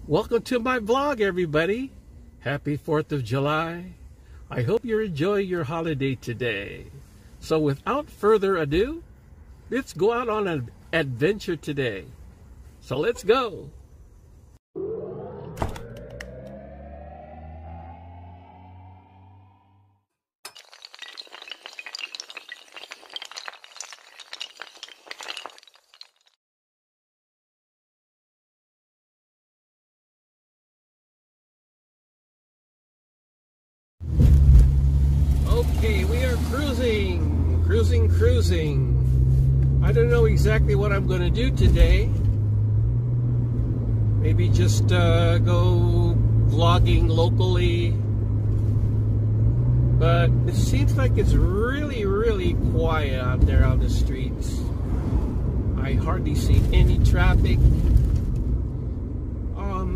Welcome to my vlog, everybody. Happy 4th of July. I hope you're enjoying your holiday today. So without further ado, let's go out on an adventure today. So let's go. Okay, we are cruising. I don't know exactly what I'm going to do today. Maybe just go vlogging locally. But it seems like it's really quiet out there on the streets. I hardly see any traffic.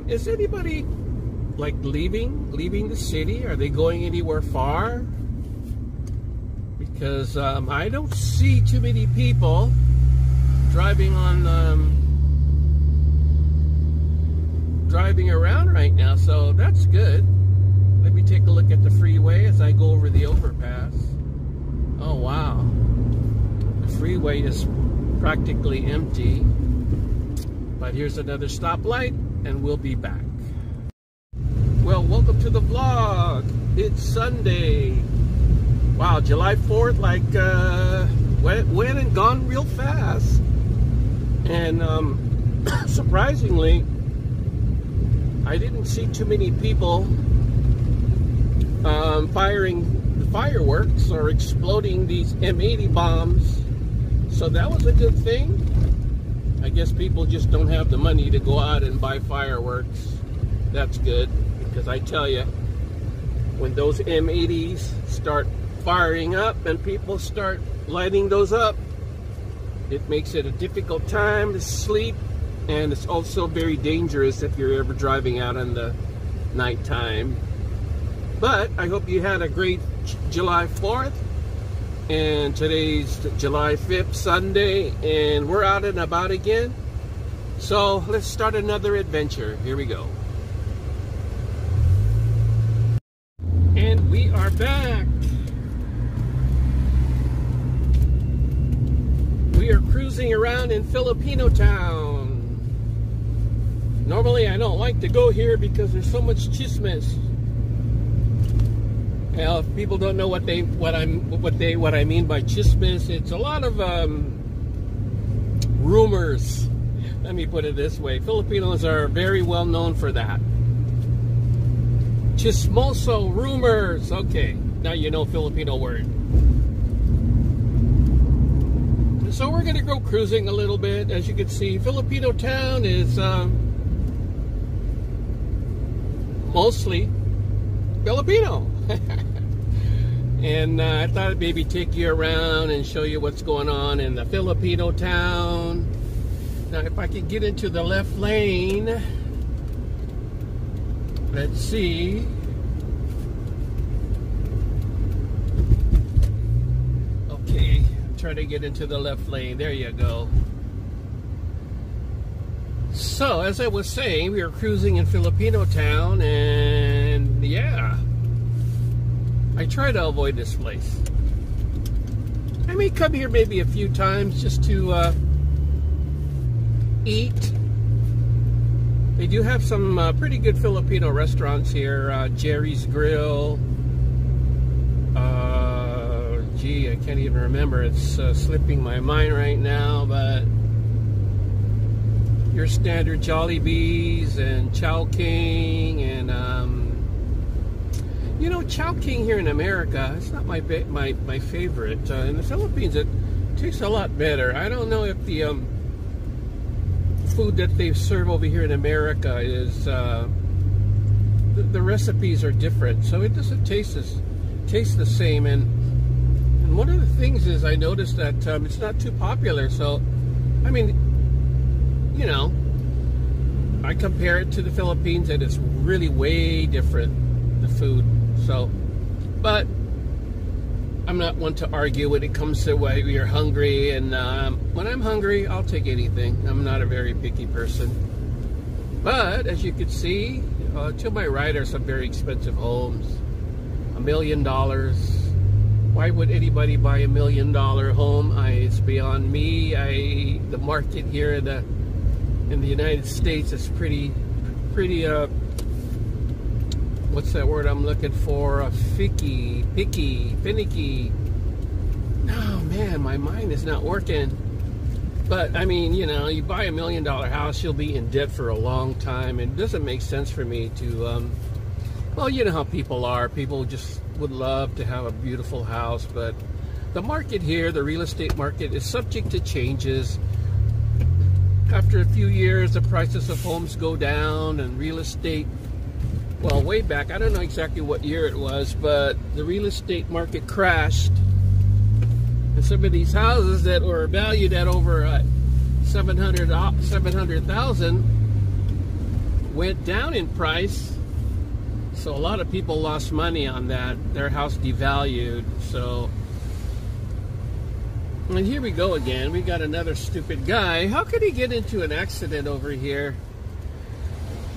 Is anybody like leaving the city? Are they going anywhere far? Because I don't see too many people driving around right now, so that's good. Let me take a look at the freeway as I go over the overpass. Oh wow, the freeway is practically empty, but here's another stoplight and we'll be back. Well, welcome to the vlog. It's Sunday. Wow, July 4th, like, went and gone real fast. And, surprisingly, I didn't see too many people, firing the fireworks or exploding these M80 bombs. So that was a good thing. I guess people just don't have the money to go out and buy fireworks. That's good, because I tell you, when those M80s start firing up and people start lighting those up, it makes it a difficult time to sleep, and it's also very dangerous if you're ever driving out in the nighttime. But I hope you had a great July 4th, and today's July 5th, Sunday, and we're out and about again. So let's start another adventure. Here we go. And we are back. We are cruising around in Filipino Town. Normally I don't like to go here because there's so much chismes. Well, if people don't know what I mean by chismes, it's a lot of rumors. Let me put it this way. Filipinos are very well known for that. Chismoso, rumors. Okay, now you know Filipino word. So we're going to go cruising a little bit. As you can see, Filipino Town is mostly Filipino. And I thought I'd maybe take you around and show you what's going on in the Filipino Town. Now, if I could get into the left lane, let's see. Okay. Try to get into the left lane. There you go. So, as I was saying, we are cruising in Filipino Town, and yeah, I try to avoid this place. I may come here maybe a few times just to eat. They do have some pretty good Filipino restaurants here. Jerry's Grill. Gee, I can't even remember. It's slipping my mind right now, but your standard Jollibees and Chowking, and you know, Chowking here in America, it's not my favorite. In the Philippines, it tastes a lot better. I don't know if the food that they serve over here in America is the recipes are different, so it doesn't taste the same. And one of the things is I noticed that it's not too popular. So, I mean, you know, I compare it to the Philippines and it's really way different, the food. So, but I'm not one to argue when it comes to whether you're hungry. And when I'm hungry, I'll take anything. I'm not a very picky person. But as you can see, to my right are some very expensive homes. $1 million. Why would anybody buy $1 million home? It's beyond me. The market here in the United States is pretty what's that word I'm looking for? Picky, finicky. Oh man, my mind is not working. But I mean, you know, you buy $1 million house, you'll be in debt for a long time. It doesn't make sense for me to, well, you know how people are. People just would love to have a beautiful house, but the market here, the real estate market, is subject to changes. After a few years, the prices of homes go down, and real estate, well, way back, I don't know exactly what year it was, but the real estate market crashed. And some of these houses that were valued at over $700,000 went down in price. So a lot of people lost money on that. Their house devalued. So, and here we go again. We got another stupid guy. How could he get into an accident over here?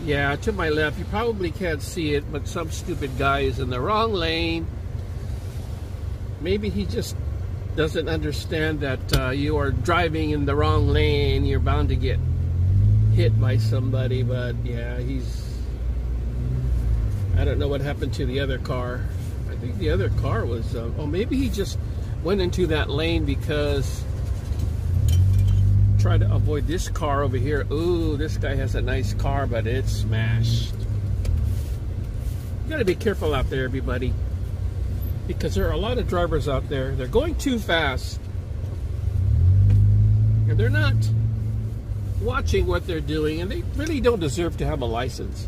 Yeah, to my left. You probably can't see it, but some stupid guy is in the wrong lane. Maybe he just doesn't understand that you are driving in the wrong lane. You're bound to get hit by somebody. But yeah, I don't know what happened to the other car. I think the other car was oh, maybe he just went into that lane because try to avoid this car over here. Ooh, this guy has a nice car, but it's smashed. You gotta be careful out there, everybody, because there are a lot of drivers out there. They're going too fast, and they're not watching what they're doing, and they really don't deserve to have a license.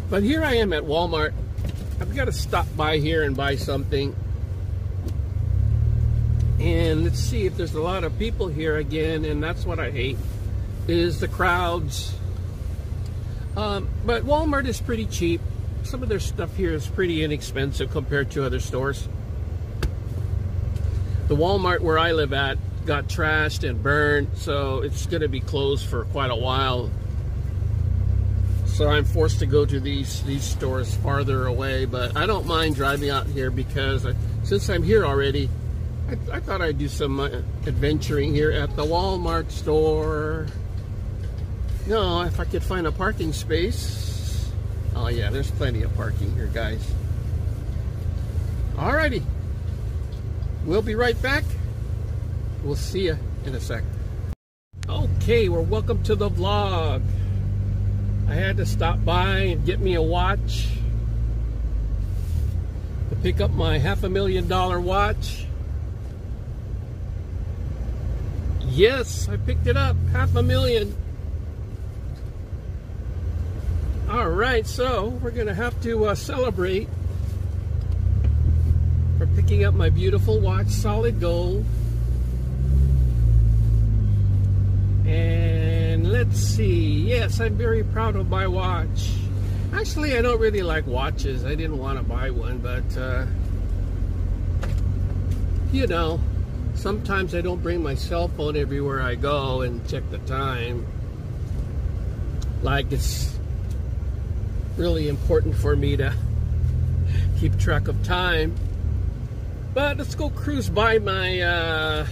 But here I am at Walmart. I've got to stop by here and buy something. And let's see if there's a lot of people here again, and that's what I hate, is the crowds. But Walmart is pretty cheap. Some of their stuff here is pretty inexpensive compared to other stores. The Walmart where I live at got trashed and burned, so it's going to be closed for quite a while. So I'm forced to go to these stores farther away, but I don't mind driving out here because since I'm here already, I thought I'd do some adventuring here at the Walmart store. No, if I could find a parking space. Oh yeah, there's plenty of parking here, guys. Alrighty. We'll be right back. We'll see you in a sec. Okay, well, welcome to the vlog. I had to stop by and get me a watch to pick up my $500,000 watch. Yes, I picked it up, $500,000. All right, so we're gonna have to celebrate for picking up my beautiful watch, solid gold. And let's see, yes, I'm very proud of my watch. Actually, I don't really like watches. I didn't want to buy one, but you know, sometimes I don't bring my cell phone everywhere I go and check the time. Like, it's really important for me to keep track of time. But let's go cruise by my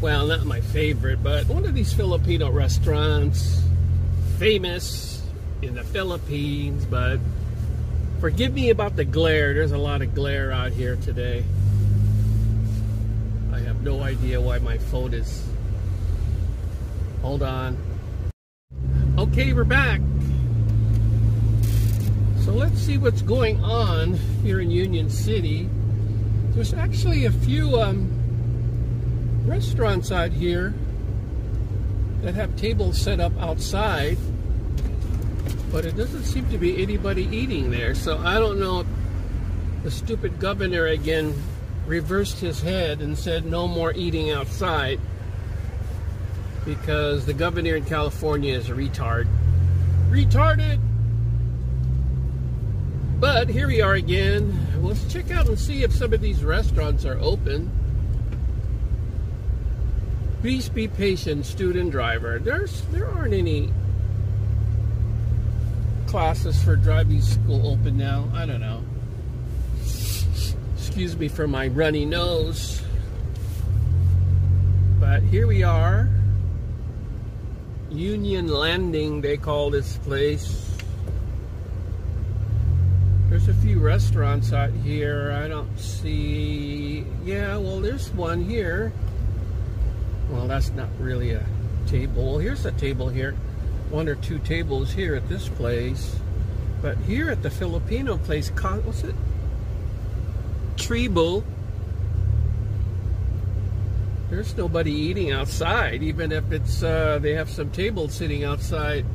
well, not my favorite, but one of these Filipino restaurants, famous in the Philippines. But forgive me about the glare. There's a lot of glare out here today. I have no idea why my phone is... Hold on. Okay, we're back. So let's see what's going on here in Union City. There's actually a few restaurants out here that have tables set up outside, but it doesn't seem to be anybody eating there. So I don't know if the stupid governor again reversed his head and said no more eating outside, because the governor in California is a retarded. But here we are again. Let's check out and see if some of these restaurants are open. Please be patient, student driver. There aren't any classes for driving school open now. I don't know. Excuse me for my runny nose. But here we are. Union Landing, they call this place. There's a few restaurants out here. I don't see... Yeah, well, there's one here. Well, that's not really a table. Well, here's a table here. One or two tables here at this place. But here at the Filipino place, what's it? Tribu. There's nobody eating outside, even if it's they have some tables sitting outside.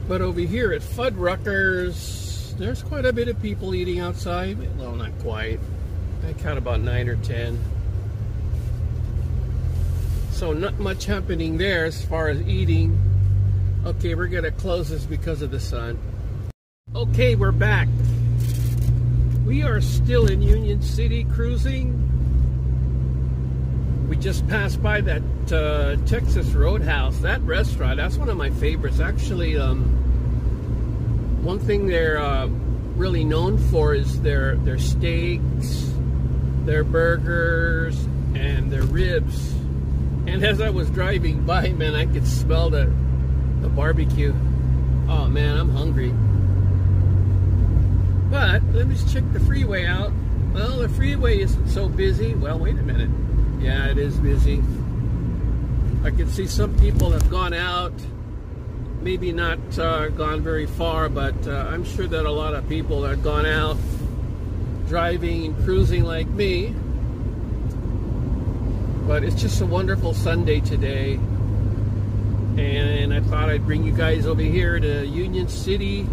But over here at Fuddruckers, there's quite a bit of people eating outside. Well, not quite. I count about 9 or 10. So not much happening there as far as eating. Okay, we're gonna close this because of the sun. Okay, we're back. We are still in Union City cruising. We just passed by that Texas Roadhouse. That restaurant, that's one of my favorites. Actually, one thing they're really known for is their steaks, their burgers, and their ribs. And as I was driving by, man, I could smell the barbecue. Oh man, I'm hungry. But let me just check the freeway out. Well, the freeway isn't so busy. Well, wait a minute. Yeah, it is busy. I can see some people have gone out. Maybe not gone very far, but I'm sure that a lot of people have gone out driving and cruising like me. But it's just a wonderful Sunday today. And I thought I'd bring you guys over here to Union City.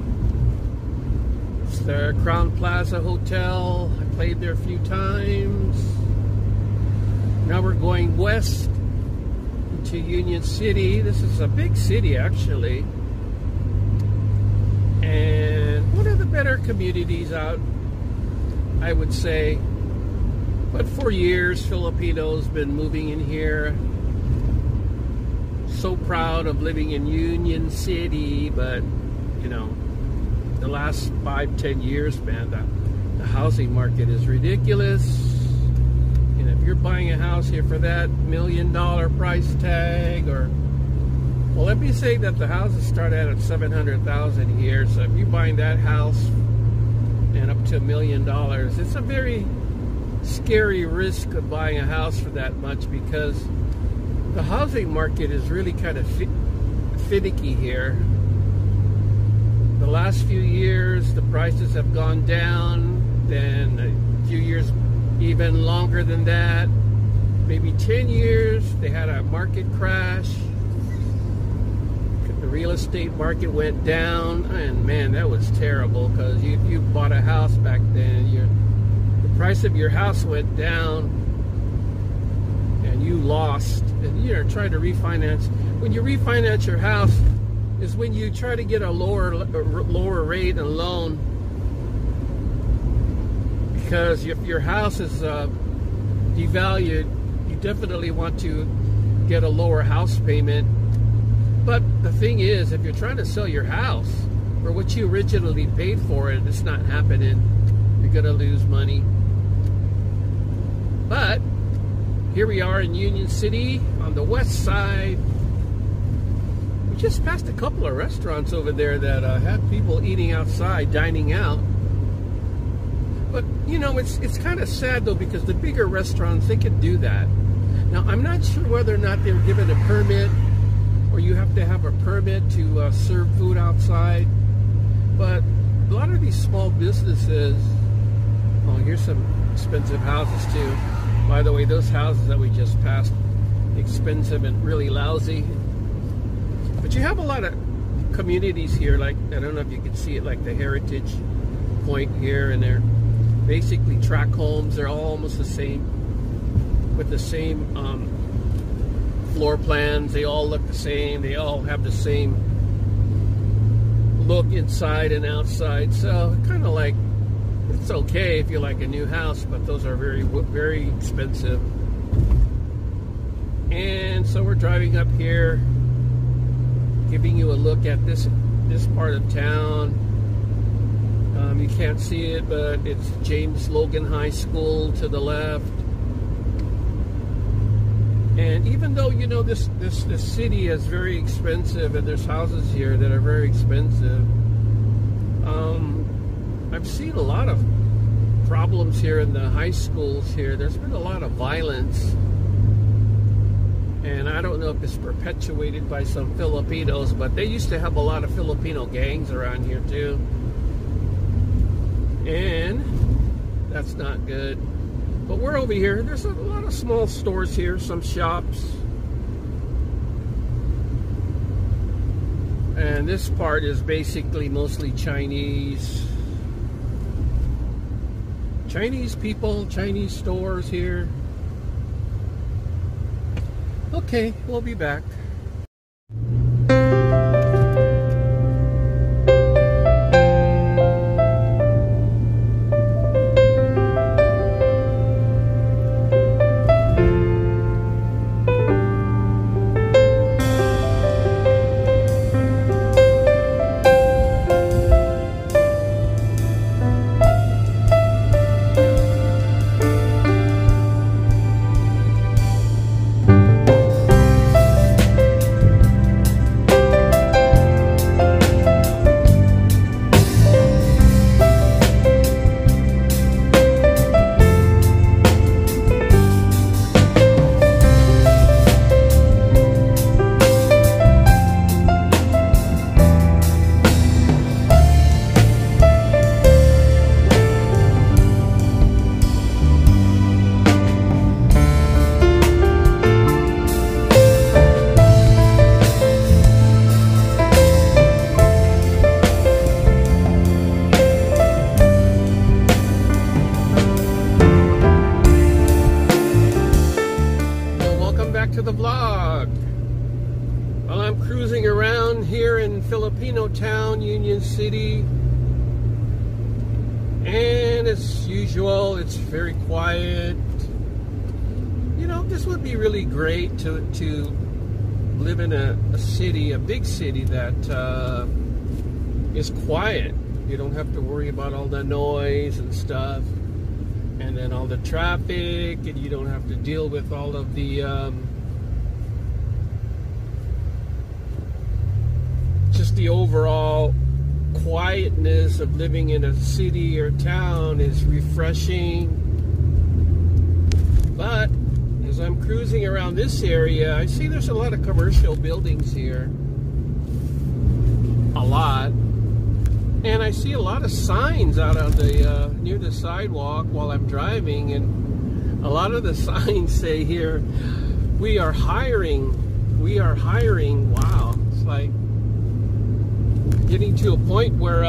It's the Crown Plaza Hotel. I played there a few times. Now we're going west to Union City. This is a big city, actually. And one of the better communities out, I would say. But for years, Filipinos been moving in here. So proud of living in Union City, but you know, the last 5-10 years, man, the housing market is ridiculous. And if you're buying a house here for that $1 million price tag, or well, let me say that the houses start out at $700,000 here. So if you're buying that house and up to $1 million, it's a very scary risk of buying a house for that much, because the housing market is really kind of finicky here. The last few years, the prices have gone down. Then a few years, even longer than that, maybe 10 years, they had a market crash. The real estate market went down, and man, that was terrible, because you bought a house back then, the price of your house went down, and you lost. And you're trying to refinance. When you refinance your house, is when you try to get a lower rate and loan, because if your house is devalued, you definitely want to get a lower house payment. But the thing is, if you're trying to sell your house for what you originally paid for it, it's not happening. You're gonna lose money. But here we are in Union City on the west side. We just passed a couple of restaurants over there that had people eating outside, dining out. But you know, it's kind of sad though, because the bigger restaurants, they can do that. Now I'm not sure whether or not they're given a permit, or you have to have a permit to serve food outside. But a lot of these small businesses, oh, here's some expensive houses too. By the way, those houses that we just passed, expensive and really lousy. But you have a lot of communities here, like, I don't know if you can see it, like the Heritage Point here, and they're basically tract homes. They're all almost the same, with the same floor plans. They all look the same. They all have the same look inside and outside. So kind of like It's okay if you like a new house, but those are very, very expensive. And so we're driving up here, giving you a look at this part of town. You can't see it, but it's James Logan High School to the left. And even though, you know, this city is very expensive, and there's houses here that are very expensive, I've seen a lot of problems here in the high schools here. There's been a lot of violence. And I don't know if it's perpetuated by some Filipinos, but they used to have a lot of Filipino gangs around here too. And that's not good. But we're over here. There's a lot of small stores here, some shops. And this part is basically mostly Chinese. Chinese people, Chinese stores here. Okay, we'll be back. To the vlog. Well, I'm cruising around here in Filipino town, Union City, and as usual, it's very quiet. You know, this would be really great to live in a city, a big city that is quiet. You don't have to worry about all the noise and stuff, and then all the traffic, and you don't have to deal with all of the just the overall quietness of living in a city or town is refreshing. But as I'm cruising around this area, I see there's a lot of commercial buildings here. A lot. And I see a lot of signs out on the near the sidewalk while I'm driving, and a lot of the signs say here, "We are hiring. We are hiring." Wow, it's like getting to a point where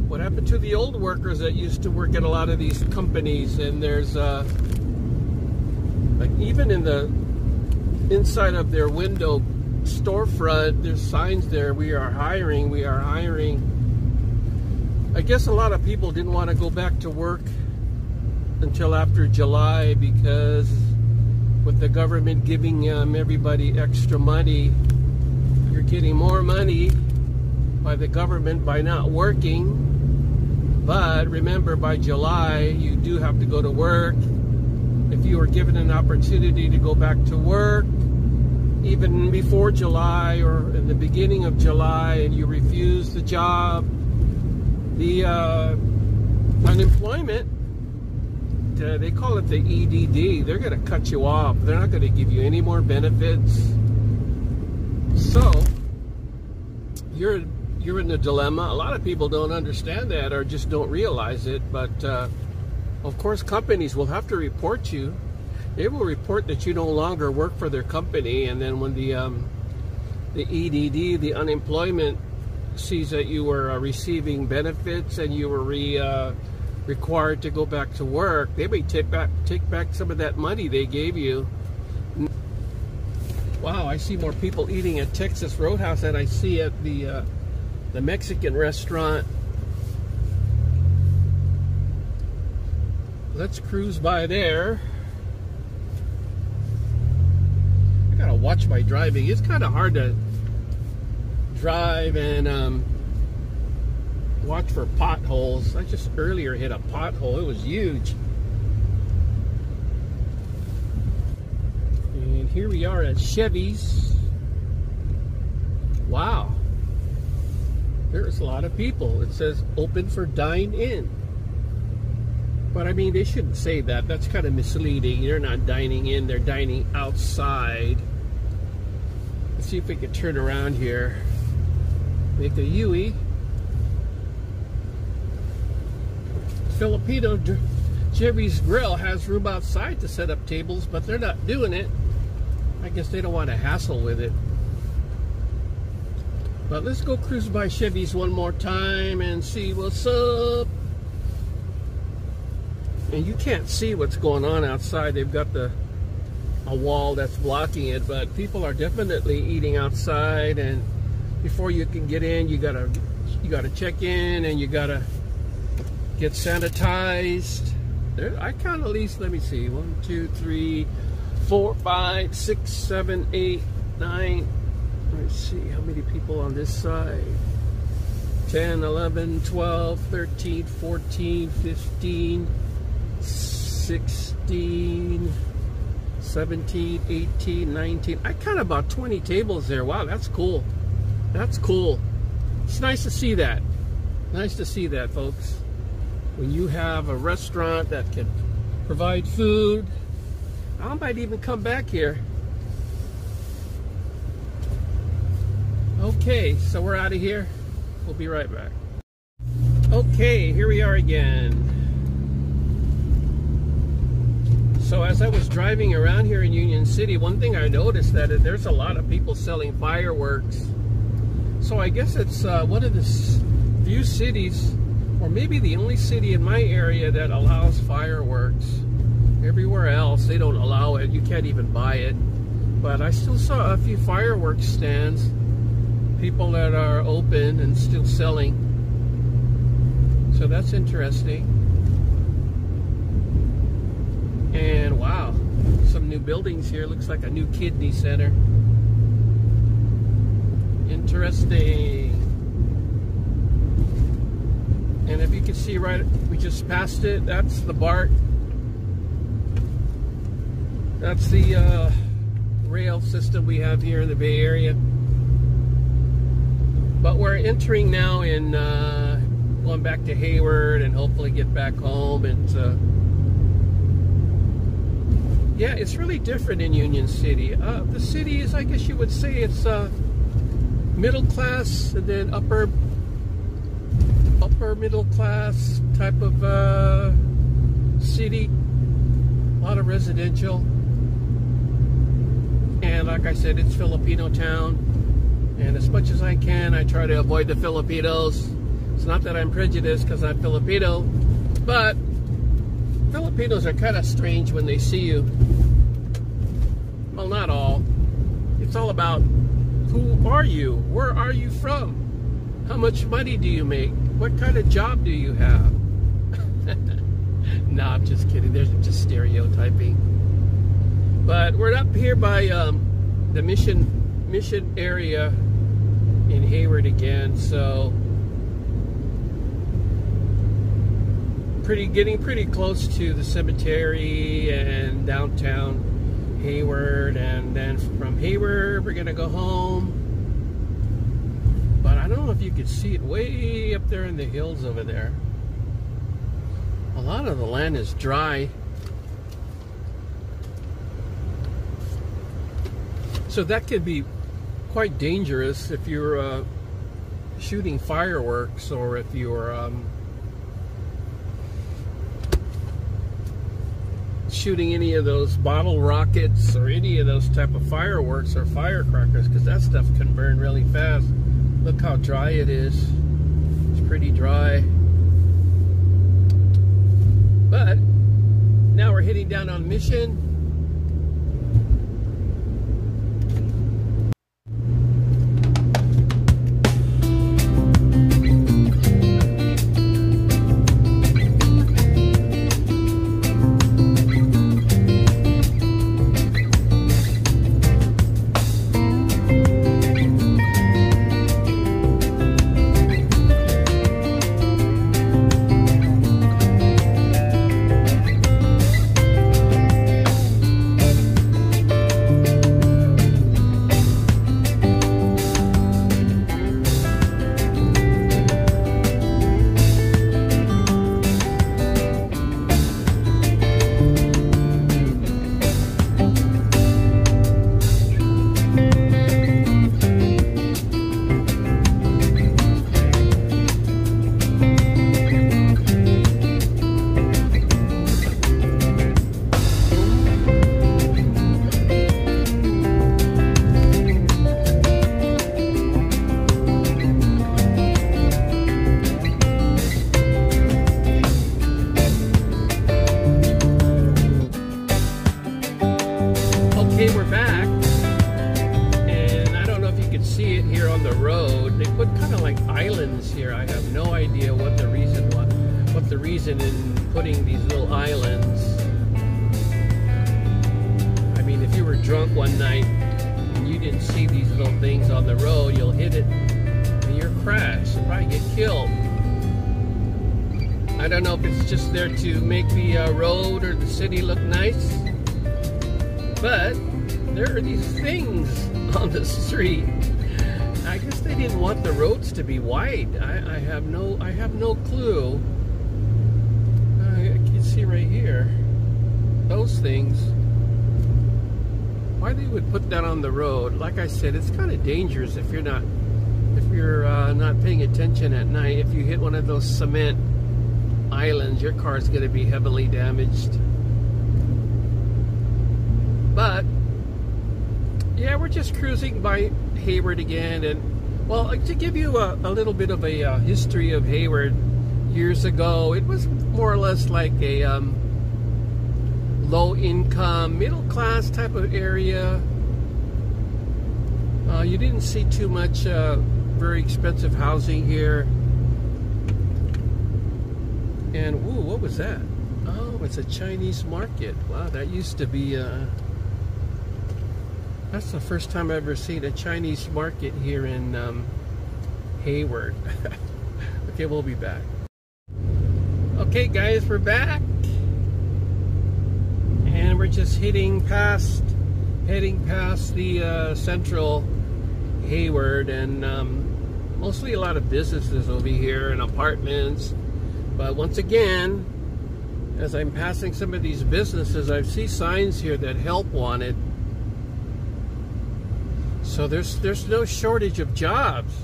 what happened to the old workers that used to work at a lot of these companies? And there's like even in the inside of their window storefront, there's signs there, "We are hiring, we are hiring." I guess a lot of people didn't want to go back to work until after July, because with the government giving everybody extra money, you're getting more money by the government by not working. But remember, by July, you do have to go to work. If you were given an opportunity to go back to work, even before July or in the beginning of July, and you refuse the job, the unemployment, they call it the EDD, they're going to cut you off. They're not going to give you any more benefits. So you're in a dilemma. A lot of people don't understand that, or just don't realize it. But of course, companies will have to report you. They will report that you no longer work for their company, and then when the EDD, the unemployment, sees that you were receiving benefits and you were required to go back to work, they may take back some of that money they gave you. Wow, I see more people eating at Texas Roadhouse than I see at the the Mexican restaurant. Let's cruise by there. I gotta watch my driving. It's kind of hard to drive and watch for potholes. I just earlier hit a pothole. It was huge. And here we are at Chevy's. Wow. There's a lot of people. It says open for dine-in. But I mean, they shouldn't say that. That's kind of misleading. They're not dining in, they're dining outside. Let's see if we can turn around here. Make a U-E. Filipino Chevy's Grill has room outside to set up tables, but they're not doing it. I guess they don't want to hassle with it. But let's go cruise by Chevy's one more time and see what's up. And you can't see what's going on outside. They've got a wall that's blocking it, but people are definitely eating outside. And before you can get in, you gotta check in, and you gotta get sanitized. There, I count at least. Let me see: 1, 2, 3, 4, 5, 6, 7, 8, 9. Let's see how many people on this side. 10, 11, 12, 13, 14, 15, 16, 17, 18, 19. I count about 20 tables there. Wow, that's cool. That's cool. It's nice to see that. Nice to see that, folks. When you have a restaurant that can provide food, I might even come back here. Okay, so we're out of here. We'll be right back. Okay, here we are again. So as I was driving around here in Union City, one thing I noticed that there's a lot of people selling fireworks. So I guess it's one of the few cities, or maybe the only city in my area that allows fireworks. Everywhere else, they don't allow it. You can't even buy it. But I still saw a few fireworks stands. People that are open and still selling. So that's interesting. And wow, some new buildings here. Looks like a new kidney center. Interesting. And if you can see right, we just passed it. That's the BART. That's the rail system we have here in the Bay Area. But we're entering now in going back to Hayward and hopefully get back home. And yeah, it's really different in Union City. The city is, I guess you would say, it's middle class and then upper middle class type of city. A lot of residential. And like I said, it's Filipino town. And as much as I can, I try to avoid the Filipinos. It's not that I'm prejudiced because I'm Filipino, but Filipinos are kind of strange when they see you. Well, not all. It's all about who are you? Where are you from? How much money do you make? What kind of job do you have? No, I'm just kidding. There's just stereotyping. But we're up here by the mission area in Hayward again, so getting pretty close to the cemetery and downtown Hayward, and then from Hayward we're gonna go home. But I don't know if you could see it way up there in the hills over there. A lot of the land is dry. So that could be quite dangerous if you're shooting fireworks, or if you're shooting any of those bottle rockets or any of those type of fireworks or firecrackers, because that stuff can burn really fast. Look how dry it is. It's pretty dry. But now we're heading down on Mission. we're back, and I don't know if you can see it here on the road. They put kind of like islands here. I have no idea what the reason in putting these little islands. I mean, if you were drunk one night and you didn't see these little things on the road, you'll hit it and you'll crash. You'll probably get killed. I don't know if it's just there to make the road or the city look nice, but there are these things on the street. I guess they didn't want the roads to be wide. I have no clue. You can see right here those things. Why they would put that on the road? Like I said, it's kind of dangerous if you're not paying attention at night. If you hit one of those cement islands, your car is going to be heavily damaged. But yeah, we're just cruising by Hayward again, and well, to give you a little bit of a history of Hayward, years ago it was more or less like a low income, middle class type of area. You didn't see too much very expensive housing here. And ooh, what was that? Oh, it's a Chinese market. Wow, that used to be that's the first time I've ever seen a Chinese market here in Hayward. Okay, we'll be back. Okay guys, we're back. And we're just heading past the central Hayward, and mostly a lot of businesses over here and apartments. But once again, as I'm passing some of these businesses, I see signs here that help wanted. So there's no shortage of jobs.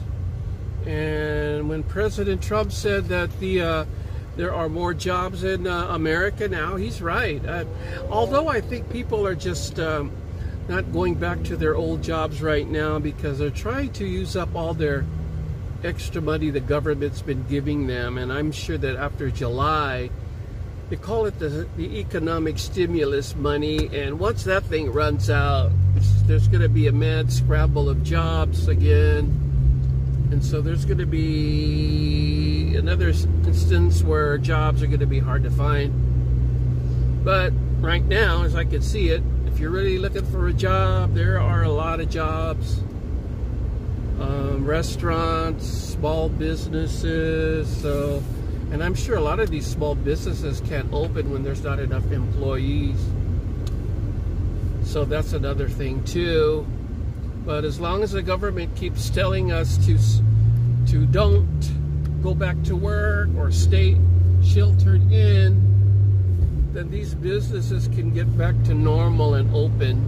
And when President Trump said that there are more jobs in America now, he's right. Although I think people are just not going back to their old jobs right now because they're trying to use up all their extra money the government's been giving them. And I'm sure that after July, they call it the economic stimulus money, and once that thing runs out, there's going to be a mad scramble of jobs again. And so there's going to be another instance where jobs are going to be hard to find. But right now, as I can see it, if you're really looking for a job, there are a lot of jobs. Restaurants, small businesses. So, and I'm sure a lot of these small businesses can't open when there's not enough employees. So that's another thing too. But as long as the government keeps telling us to don't go back to work or stay sheltered in, then these businesses can get back to normal and open.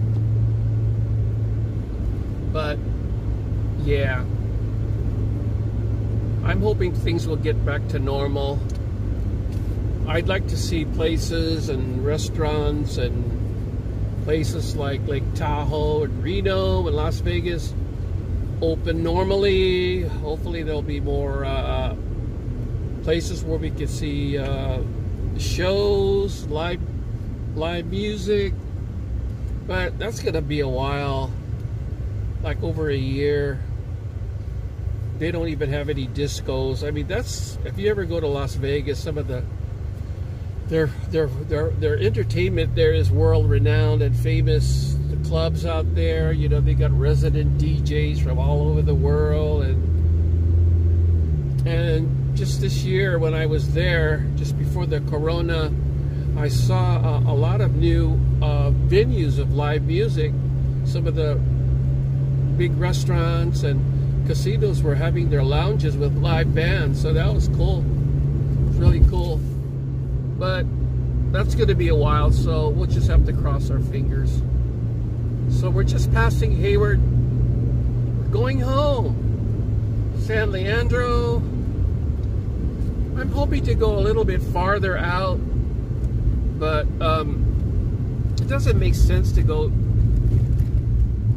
But yeah, I'm hoping things will get back to normal. I'd like to see places and restaurants and places like Lake Tahoe and Reno and Las Vegas open normally. Hopefully there'll be more places where we can see shows, live music. But that's gonna be a while, like over a year. They don't even have any discos. I mean, that's, if you ever go to Las Vegas, some of their entertainment there is world renowned and famous. The clubs out there, you know, they got resident DJs from all over the world, and just this year when I was there, just before the corona, I saw a lot of new venues of live music. Some of the big restaurants and casinos were having their lounges with live bands, so that was cool. It's really cool. But that's going to be a while, so we'll just have to cross our fingers. So we're just passing Hayward. We're going home. San Leandro. I'm hoping to go a little bit farther out, but it doesn't make sense to go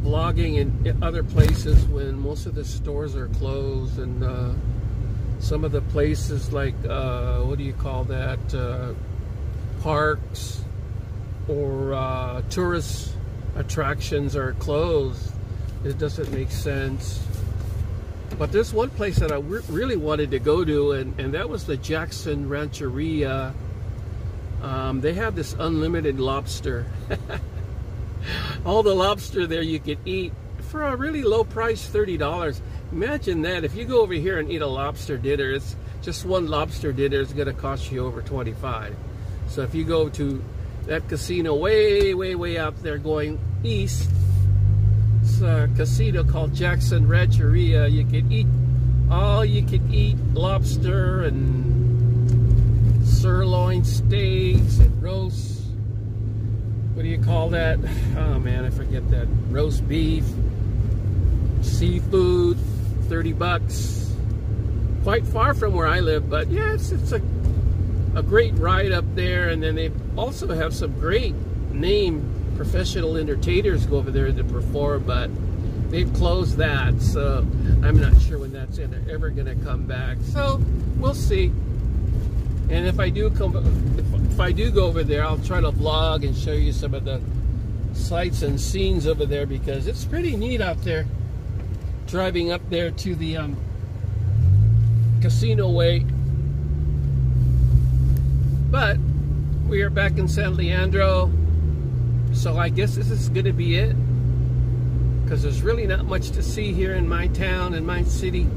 vlogging in other places when most of the stores are closed, and some of the places like what do you call that, parks or tourist attractions are closed. It doesn't make sense. But there's one place that I really wanted to go to, and that was the Jackson Rancheria. They have this unlimited lobster. All the lobster there you could eat for a really low price, $30. Imagine that. If you go over here and eat a lobster dinner, it's just one lobster dinner is going to cost you over $25. So if you go to that casino way out there going east, it's a casino called Jackson Rancheria. You can eat all you can eat lobster and sirloin steaks and roast. What do you call that? Oh man, I forget that. Roast beef, seafood, $30. Quite far from where I live, but yeah, it's a great ride up there. And then they also have some great name professional entertainers go over there to perform, but they've closed that, so I'm not sure when that's ever going to come back. So we'll see. And if I do go over there, I'll try to vlog and show you some of the sights and scenes over there, because it's pretty neat out there. Driving up there to the Casino Way. But we are back in San Leandro, so I guess this is going to be it, because there's really not much to see here in my town, in my city.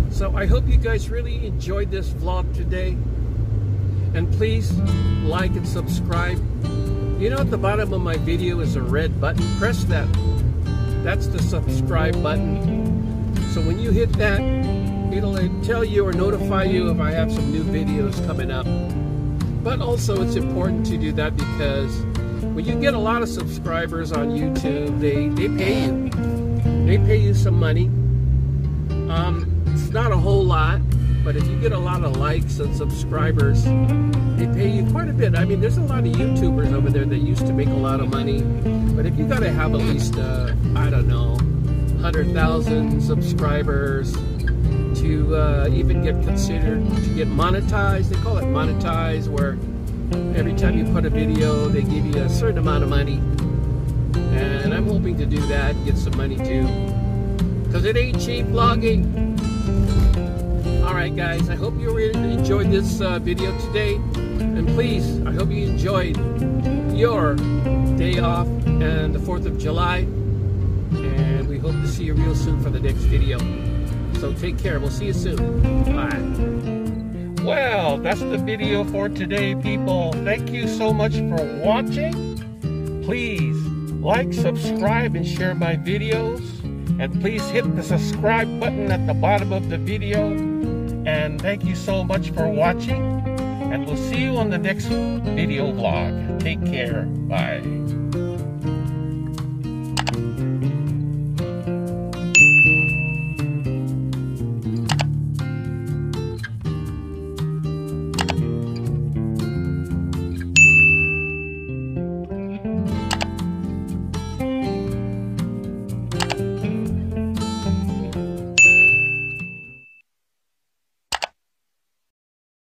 So I hope you guys really enjoyed this vlog today. And please like and subscribe. You know, at the bottom of my video is a red button. Press that. That's the subscribe button. So when you hit that, it'll tell you or notify you if I have some new videos coming up. But also it's important to do that, because when you get a lot of subscribers on YouTube, they pay you. They pay you some money. It's not a whole lot, but if you get a lot of likes and subscribers, they pay you quite a bit. I mean, there's a lot of YouTubers over there that used to make a lot of money, but if you got to have at least, I don't know, 100,000 subscribers to even get considered to get monetized. They call it monetized, where every time you put a video, they give you a certain amount of money. And I'm hoping to do that, get some money too, because it ain't cheap vlogging. Alright guys, I hope you really enjoyed this video today. And please, I hope you enjoyed your day off and the 4th of July. And we hope to see you real soon for the next video. So take care. We'll see you soon. Bye. Well, that's the video for today, people. Thank you so much for watching. Please like, subscribe, and share my videos. And please hit the subscribe button at the bottom of the video. And thank you so much for watching. And we'll see you on the next video vlog. Take care. Bye.